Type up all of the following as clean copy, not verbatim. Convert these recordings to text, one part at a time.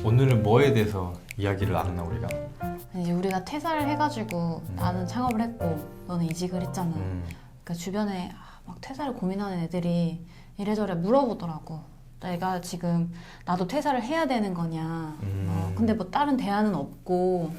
오늘은 뭐에 대해서 이야기를 나누나 우리가? 이제 우리가 퇴사를 해가지고 나는 창업을 했고 너는 이직을 했잖아. 그러니까 주변에 막 퇴사를 고민하는 애들이 이래저래 물어보더라고. 내가 지금 나도 퇴사를 해야 되는 거냐. 근데 뭐 다른 대안은 없고.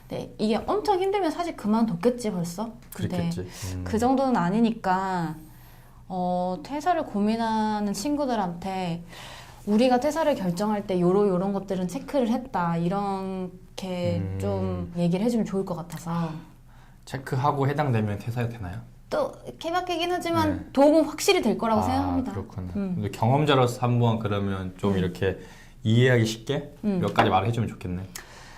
근데 이게 엄청 힘들면 사실 그만뒀겠지 벌써. 근데 그렇겠지. 그 정도는 아니니까 퇴사를 고민하는 친구들한테 우리가 퇴사를 결정할 때 요런 것들은 체크를 했다 이렇게 좀 얘기를 해주면 좋을 것 같아서. 체크하고 해당되면 퇴사해도 되나요? 또 케바케긴 하지만 도움은 확실히 될 거라고 생각합니다. 그렇구나. 근데 경험자로서 한번 그러면 좀 이렇게 이해하기 쉽게 몇 가지 말을 해주면 좋겠네.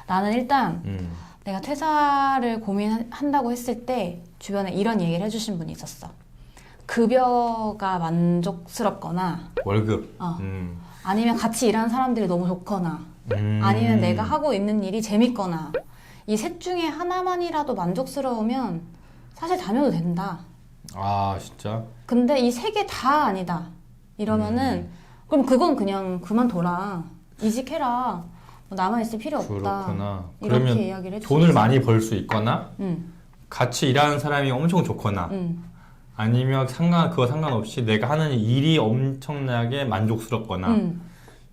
나는 일단 내가 퇴사를 고민한다고 했을 때 주변에 이런 얘기를 해주신 분이 있었어. 급여가 만족스럽거나 월급. 아니면 같이 일하는 사람들이 너무 좋거나 아니면 내가 하고 있는 일이 재밌거나 이 셋 중에 하나만이라도 만족스러우면 사실 다녀도 된다. 아 진짜? 근데 이 세 개 다 아니다 이러면은 그럼 그건 그냥 그만둬라. 이직해라. 뭐 남아있을 필요 없다. 그렇구나. 이렇게 그러면 이야기를 해주셨어. 돈을 많이 벌 수 있거나 같이 일하는 사람이 엄청 좋거나 아니면 그거 상관없이 내가 하는 일이 엄청나게 만족스럽거나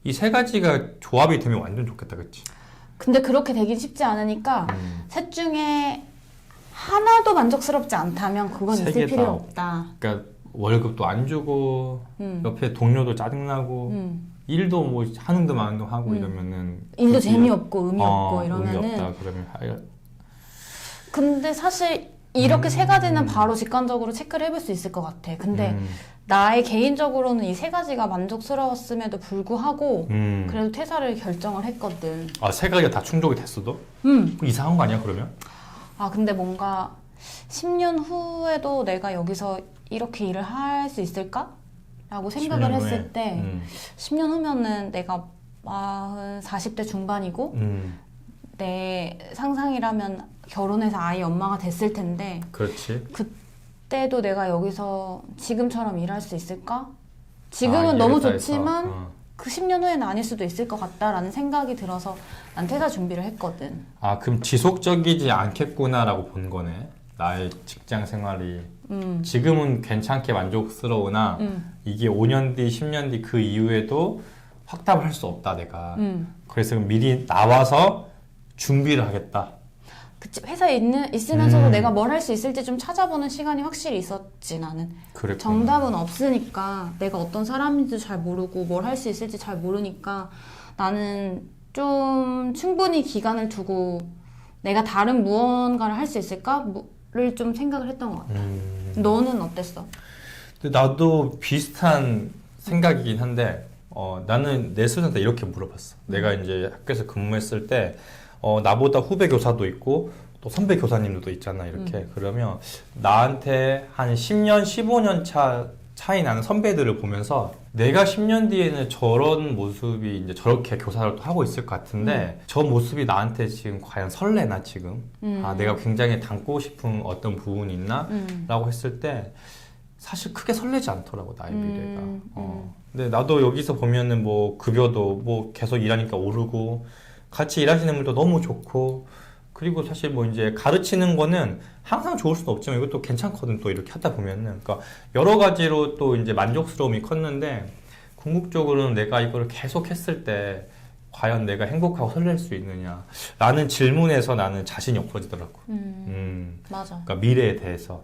이 세 가지가 조합이 되면 완전 좋겠다, 그치? 근데 그렇게 되긴 쉽지 않으니까 셋 중에 하나도 만족스럽지 않다면 그건 세 있을 개 필요 다. 없다. 그러니까 월급도 안 주고 옆에 동료도 짜증나고 일도 뭐 하는 데 하고 이러면은 일도 굳이- 재미없고 의미 없고 의미 이러면은 없다 그러면 근데 사실 이렇게 세 가지는 바로 직관적으로 체크를 해볼 수 있을 것 같아. 근데 나의 개인적으로는 이 세 가지가 만족스러웠음에도 불구하고 그래도 퇴사를 결정을 했거든. 세 가지가 다 충족이 됐어도? 그럼 이상한 거 아니야 그러면? 근데 뭔가 10년 후에도 내가 여기서 이렇게 일을 할 수 있을까? 라고 생각을 10년 했을 후에. 때 10년 후면은 내가 40대 중반이고 내 상상이라면 결혼해서 아이 엄마가 됐을 텐데 그렇지. 그때도 내가 여기서 지금처럼 일할 수 있을까? 지금은 이해를 너무 다 해서. 좋지만 그 10년 후에는 아닐 수도 있을 것 같다라는 생각이 들어서 난 퇴사 준비를 했거든. 그럼 지속적이지 않겠구나라고 본 거네. 나의 직장 생활이 지금은 괜찮게 만족스러우나 이게 5년 뒤, 10년 뒤 그 이후에도 확답을 할 수 없다 내가. 그래서 미리 나와서 준비를 하겠다. 그치, 회사에 있으면서도 내가 뭘 할 수 있을지 좀 찾아보는 시간이 확실히 있었지, 나는. 그랬구나. 정답은 없으니까 내가 어떤 사람인지 잘 모르고 뭘 할 수 있을지 잘 모르니까 나는 좀 충분히 기간을 두고 내가 다른 무언가를 할 수 있을까를 좀 생각을 했던 것 같아. 너는 어땠어? 근데 나도 비슷한 생각이긴 한데 나는 내 스스로한테 이렇게 물어봤어. 내가 이제 학교에서 근무했을 때 나보다 후배 교사도 있고 또 선배 교사님들도 있잖아 이렇게. 그러면 나한테 한 10년, 15년 차이 나는 선배들을 보면서 내가 10년 뒤에는 저런 모습이 이제 저렇게 교사를 또 하고 있을 것 같은데 저 모습이 나한테 지금 과연 설레나 지금? 내가 굉장히 닮고 싶은 어떤 부분이 있나? 라고 했을 때 사실 크게 설레지 않더라고 나의 미래가. 근데 나도 여기서 보면은 뭐 급여도 뭐 계속 일하니까 오르고 같이 일하시는 분도 너무 좋고 그리고 사실 뭐 이제 가르치는 거는 항상 좋을 수는 없지만 이것도 괜찮거든 또 이렇게 하다 보면은. 그러니까 여러 가지로 또 이제 만족스러움이 컸는데 궁극적으로는 내가 이거를 계속 했을 때 과연 내가 행복하고 설렐 수 있느냐 라는 질문에서 나는 자신이 없어지더라고. 맞아. 그러니까 미래에 대해서.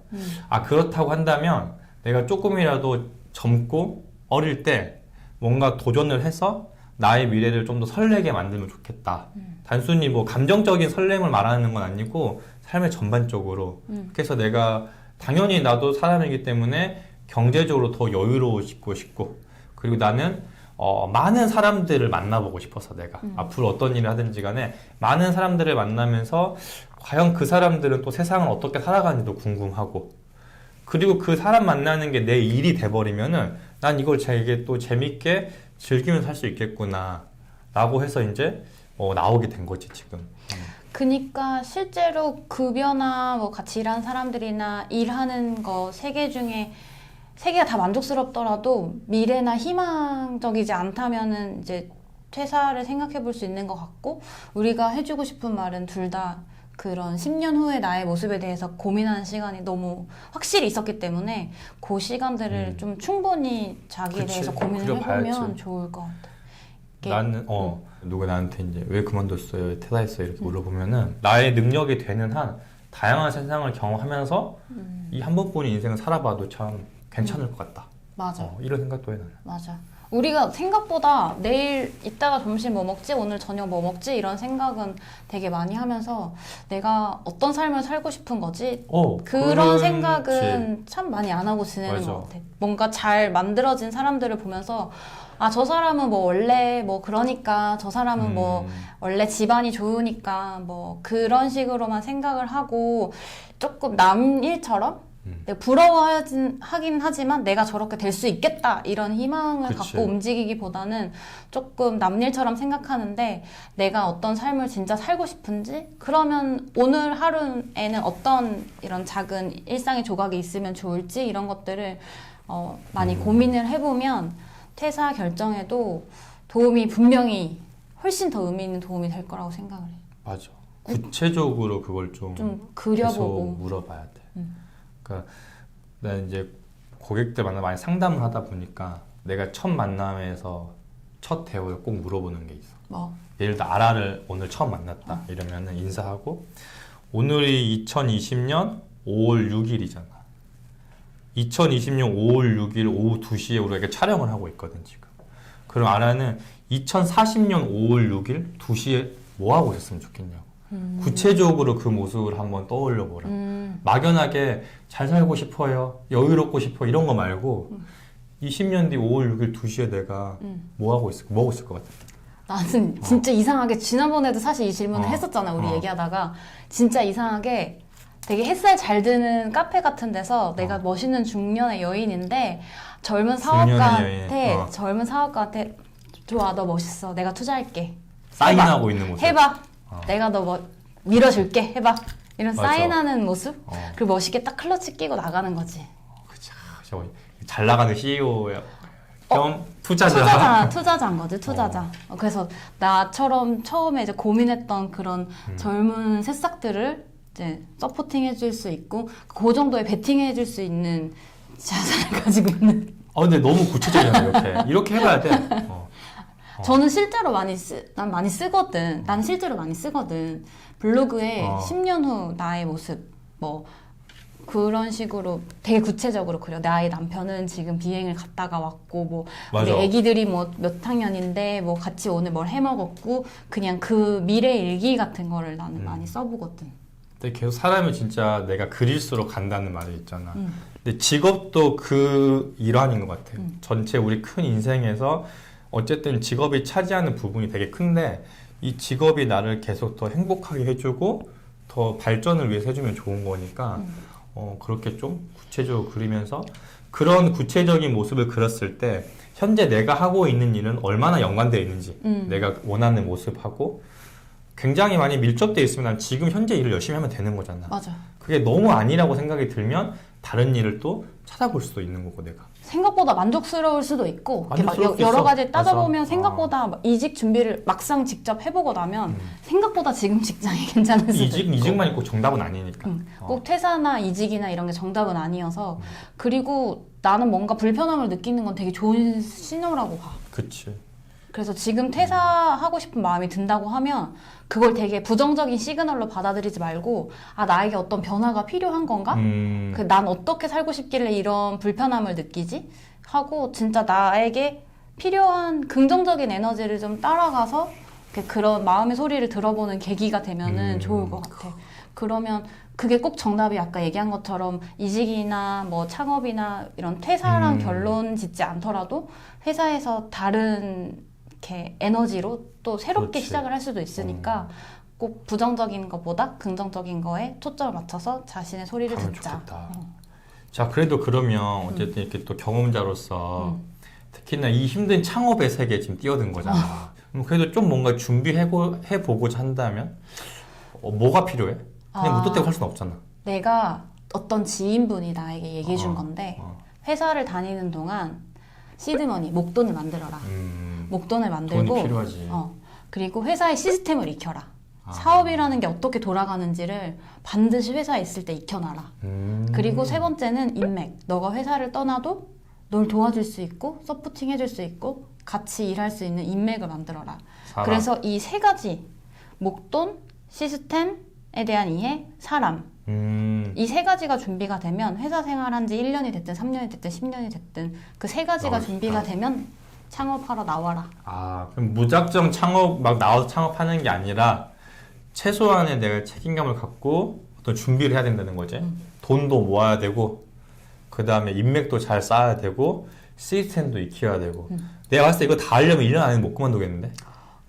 그렇다고 한다면 내가 조금이라도 젊고 어릴 때 뭔가 도전을 해서 나의 미래를 좀 더 설레게 만들면 좋겠다. 단순히 뭐 감정적인 설렘을 말하는 건 아니고 삶의 전반적으로. 그래서 내가 당연히 나도 사람이기 때문에 경제적으로 더 여유로워지고 싶고 그리고 나는 많은 사람들을 만나보고 싶어서 내가 앞으로 어떤 일을 하든지 간에 많은 사람들을 만나면서 과연 그 사람들은 또 세상을 어떻게 살아가는지도 궁금하고 그리고 그 사람 만나는 게 내 일이 돼버리면은 난 이걸 되게 또 재밌게 즐기면서 살 수 있겠구나 라고 해서 이제 나오게 된 거지 지금. 그니까 실제로 급여나 뭐 같이 일하는 사람들이나 일하는 거 세 개 중에 세 개가 다 만족스럽더라도 미래나 희망적이지 않다면은 이제 퇴사를 생각해 볼 수 있는 것 같고 우리가 해주고 싶은 말은 둘 다 그런 10년 후의 나의 모습에 대해서 고민하는 시간이 너무 확실히 있었기 때문에 그 시간들을 좀 충분히 자기에 그치. 대해서 고민을 그려봐야지. 해보면 좋을 것 같아. 이게- 나는 누가 나한테 이제 왜 그만뒀어요, 왜 퇴사했어요 이렇게 물어보면은 나의 능력이 되는 한 다양한 세상을 경험하면서 이 한 번뿐인 인생을 살아봐도 참 괜찮을 것 같다. 맞아. 이런 생각도 해 나는. 맞아. 우리가 생각보다 내일 이따가 점심 뭐 먹지? 오늘 저녁 뭐 먹지? 이런 생각은 되게 많이 하면서 내가 어떤 삶을 살고 싶은 거지? 그런 생각은 참 많이 안 하고 지내는 맞아. 것 같아. 뭔가 잘 만들어진 사람들을 보면서 아, 저 사람은 뭐 원래 뭐 그러니까 저 사람은 뭐 원래 집안이 좋으니까 뭐 그런 식으로만 생각을 하고 조금 남 일처럼 내가 부러워하긴 하지만 내가 저렇게 될 수 있겠다 이런 희망을 그치. 갖고 움직이기보다는 조금 남 일처럼 생각하는데 내가 어떤 삶을 진짜 살고 싶은지 그러면 오늘 하루에는 어떤 이런 작은 일상의 조각이 있으면 좋을지 이런 것들을 많이 고민을 해보면 퇴사 결정에도 도움이 분명히 훨씬 더 의미 있는 도움이 될 거라고 생각을 해. 맞아. 구체적으로 그걸 좀 좀 계속 그려보고. 물어봐야 돼. 그러니까 나 이제 고객들 만나 많이 상담을 하다 보니까 내가 첫 만남에서 첫 대화를 꼭 물어보는 게 있어. 뭐 예를 들어 아라를 오늘 처음 만났다 이러면은 인사하고 오늘이 2020년 5월 6일이잖아. 2020년 5월 6일 오후 2시에 우리가 이렇게 촬영을 하고 있거든 지금. 그럼 아라는 2040년 5월 6일 2시에 뭐 하고 있었으면 좋겠냐고. 구체적으로 그 모습을 한번 떠올려 보라. 막연하게 잘 살고 싶어요, 여유롭고 싶어 이런 거 말고 20년 뒤 5월 6일 2시에 내가 뭐 하고 있을 것 같아? 나는 진짜 이상하게 지난번에도 사실 이 질문을 했었잖아. 우리 얘기하다가 진짜 이상하게 되게 햇살 잘 드는 카페 같은 데서 내가 멋있는 중년의 여인인데 젊은 사업가한테 좋아, 너 멋있어, 내가 투자할게, 사인하고 있는 모습. 해봐, 내가 너 밀어줄게, 해봐, 이런 맞아. 사인하는 모습. 그리고 멋있게 딱 클러치 끼고 나가는 거지. 잘 나가는 CEO 겸 투자자인 거지, 투자자. 그래서 나처럼 처음에 이제 고민했던 그런 젊은 새싹들을 이제 서포팅 해줄 수 있고 그 정도의 베팅 해줄 수 있는 자산을 가지고 있는. 근데 너무 구체적이야. 이렇게 해봐야 돼. 저는 실제로 난 많이 쓰거든. 난 실제로 많이 쓰거든. 블로그에 10년 후 나의 모습 뭐 그런 식으로 되게 구체적으로 그려. 나의 남편은 지금 비행을 갔다가 왔고 뭐 우리 맞아. 애기들이 뭐 몇 학년인데 뭐 같이 오늘 뭘 해먹었고 그냥 그 미래 일기 같은 거를 나는 많이 써보거든. 근데 계속 사람이 진짜 내가 그릴수록 간다는 말이 있잖아. 근데 직업도 그 일환인 것 같아. 전체 우리 큰 인생에서 어쨌든 직업이 차지하는 부분이 되게 큰데 이 직업이 나를 계속 더 행복하게 해주고 더 발전을 위해서 해주면 좋은 거니까 그렇게 좀 구체적으로 그리면서 그런 구체적인 모습을 그렸을 때 현재 내가 하고 있는 일은 얼마나 연관되어 있는지 내가 원하는 모습하고 굉장히 많이 밀접되어 있으면 난 지금 현재 일을 열심히 하면 되는 거잖아. 맞아. 그게 너무 아니라고 생각이 들면 다른 일을 또 찾아볼 수도 있는 거고 내가. 생각보다 만족스러울 수도 있고 이렇게 막 만족스럽겠어. 여러 가지 따져보면 맞아. 생각보다 막 이직 준비를 막상 직접 해보고 나면 생각보다 지금 직장이 괜찮을 수도 있고 이직만 있고 정답은 아니니까. 꼭 퇴사나 이직이나 이런 게 정답은 아니어서 그리고 나는 뭔가 불편함을 느끼는 건 되게 좋은 신호라고 봐. 그치. 그래서 지금 퇴사하고 싶은 마음이 든다고 하면 그걸 되게 부정적인 시그널로 받아들이지 말고 아 나에게 어떤 변화가 필요한 건가? 난 어떻게 살고 싶길래 이런 불편함을 느끼지? 하고 진짜 나에게 필요한 긍정적인 에너지를 좀 따라가서 그런 마음의 소리를 들어보는 계기가 되면은 좋을 것 같아. 그러면 그게 꼭 정답이 아까 얘기한 것처럼 이직이나 뭐 창업이나 이런 퇴사랑 결론 짓지 않더라도 회사에서 다른 이렇게 에너지로 또 새롭게 그렇지. 시작을 할 수도 있으니까 꼭 부정적인 것보다 긍정적인 거에 초점을 맞춰서 자신의 소리를 하면 듣자. 좋겠다. 자, 그래도 그러면 어쨌든 이렇게 또 경험자로서 특히나 이 힘든 창업의 세계에 지금 뛰어든 거잖아. 그래도 좀 뭔가 준비해보고자 한다면 뭐가 필요해? 그냥 무턱대고 할 수는 없잖아. 내가 어떤 지인분이 나에게 얘기해 준 건데 회사를 다니는 동안 시드머니, 목돈을 만들어라. 목돈을 만들고 돈이 필요하지. 그리고 회사의 시스템을 익혀라. 아. 사업이라는 게 어떻게 돌아가는지를 반드시 회사에 있을 때 익혀놔라. 그리고 세 번째는 인맥. 너가 회사를 떠나도 널 도와줄 수 있고 서포팅 해줄 수 있고 같이 일할 수 있는 인맥을 만들어라. 사람. 그래서 이 세 가지 목돈, 시스템에 대한 이해, 사람 이 세 가지가 준비가 되면 회사 생활한 지 1년이 됐든 3년이 됐든 10년이 됐든 그 세 가지가 준비가 되면 창업하러 나와라. 아, 그럼 무작정 창업 막 나와서 창업하는 게 아니라 최소한의 내가 책임감을 갖고 어떤 준비를 해야 된다는 거지. 돈도 모아야 되고 그 다음에 인맥도 잘 쌓아야 되고 시스템도 익혀야 되고. 내가 봤을 때 이거 다 하려면 1년 안에 못 그만두겠는데?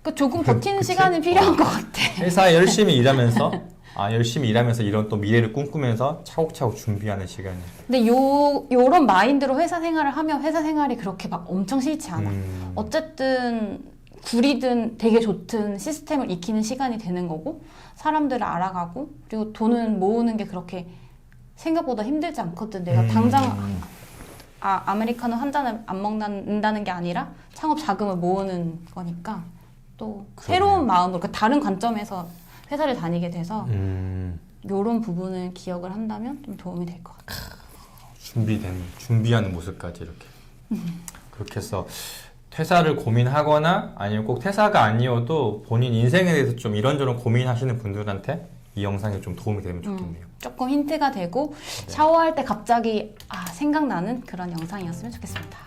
그 조금 버티는 그치? 시간이 필요한 것 같아. 회사에 열심히 일하면서 열심히 일하면서 이런 또 미래를 꿈꾸면서 차곡차곡 준비하는 시간이야. 근데 요런 마인드로 회사 생활을 하면 회사 생활이 그렇게 막 엄청 싫지 않아. 어쨌든 구리든 되게 좋든 시스템을 익히는 시간이 되는 거고 사람들을 알아가고 그리고 돈은 모으는 게 그렇게 생각보다 힘들지 않거든. 내가 당장 아메리카노 한 잔을 안 먹는다는 게 아니라 창업 자금을 모으는 거니까 또 새로운 마음으로 그러니까 다른 관점에서 회사를 다니게 돼서 이런 부분을 기억을 한다면 좀 도움이 될 것 같아요. 준비하는 모습까지 이렇게. 그렇게 해서 퇴사를 고민하거나 아니면 꼭 퇴사가 아니어도 본인 인생에 대해서 좀 이런저런 고민하시는 분들한테 이 영상이 좀 도움이 되면 좋겠네요. 조금 힌트가 되고 샤워할 때 갑자기 생각나는 그런 영상이었으면 좋겠습니다.